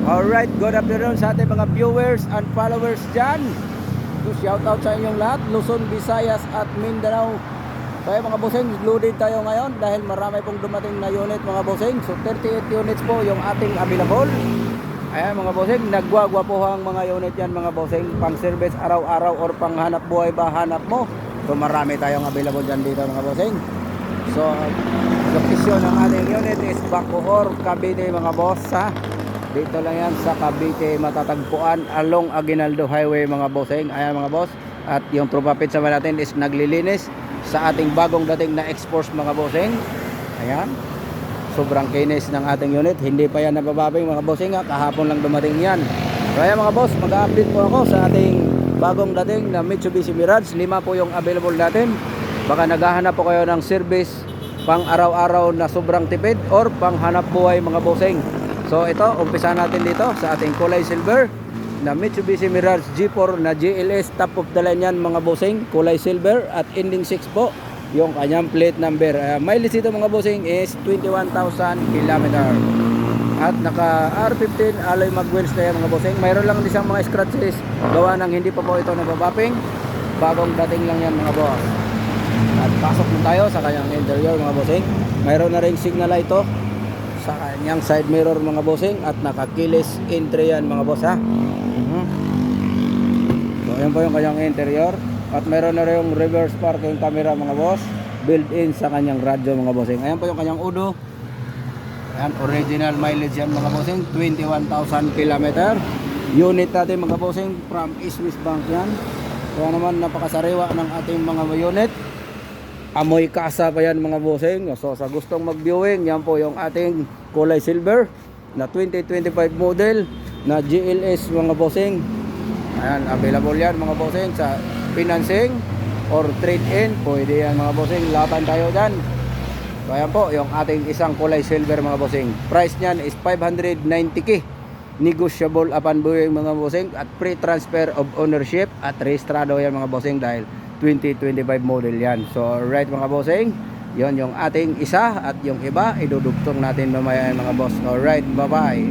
Alright, good afternoon sa ating mga viewers and followers dyan. So, shout out sa inyong lahat, Luzon, Visayas at Mindanao. Kaya mga bossing, loaded tayo ngayon dahil marami pong dumating na unit mga bossing. So 38 units po yung ating available. Ayan mga bossing, nagwagwapuhang mga unit yan mga bossing. Pang service araw-araw or pang hanap buhay ba hanap mo. So marami tayong available dyan dito mga bossing. So location ng ating unit is Bacoor, Cavite mga boss ha. Dito lang yan sa Cavite, matatagpuan along Aguinaldo Highway mga bossing. Ayan mga boss. At yung Trupa Pizza natin is naglilinis sa ating bagong dating na X-Force mga bossing. Ayan. Sobrang kinis ng ating unit. Hindi pa yan nabababing mga bossing ha. Kahapon lang dumating yan. Kaya mga boss, mag-update po ako sa ating bagong dating na Mitsubishi Mirage. 5 po yung available natin. Baka naghahanap po kayo ng service pang araw-araw na sobrang tipid or pang hanap buhay mga bossing. So ito, umpisa natin dito sa ating kulay silver na Mitsubishi Mirage G4 na GLS, top of the line yan mga bossing, kulay silver at ending 6 po yung kanyang plate number. Mileage dito mga bossing is 21,000 km at naka R15 alloy mag wheels na yan mga bossing. Mayroon lang isang mga scratches gawa ng hindi pa po ito nababapping, bagong dating lang yan mga boss. At pasok na tayo sa kanyang interior mga bossing. Mayroon na ring signal light ito sa kanyang side mirror mga bossing at nakakilis entry yan mga boss ha. So yan po yung kanyang interior at meron na rin yung reverse parking camera mga boss, built in sa kanyang radyo mga bossing. Ayan po yung kanyang udo. Ayan, original mileage yan mga bossing, 21,000 km. Unit natin mga bossing from Swiss Bank yan. Kaya naman napakasariwa ng ating mga unit. Amoy kasa pa yan mga bossing. So sa gustong mag-viewing, yan po yung ating kulay silver na 2025 model na GLS mga bossing. Ayan, available yan mga bossing sa financing or trade-in. Pwede yan mga bossing, laban tayo dyan. So ayan po yung ating isang kulay silver mga bossing. Price nyan is 590k. Negotiable upon viewing mga bossing at free transfer of ownership at rehistrado yan mga bossing dahil 2025 model yan. So right mga bossing, yon yung ating isa at yung iba idudugtong natin mamaya mga boss. Alright, bye bye.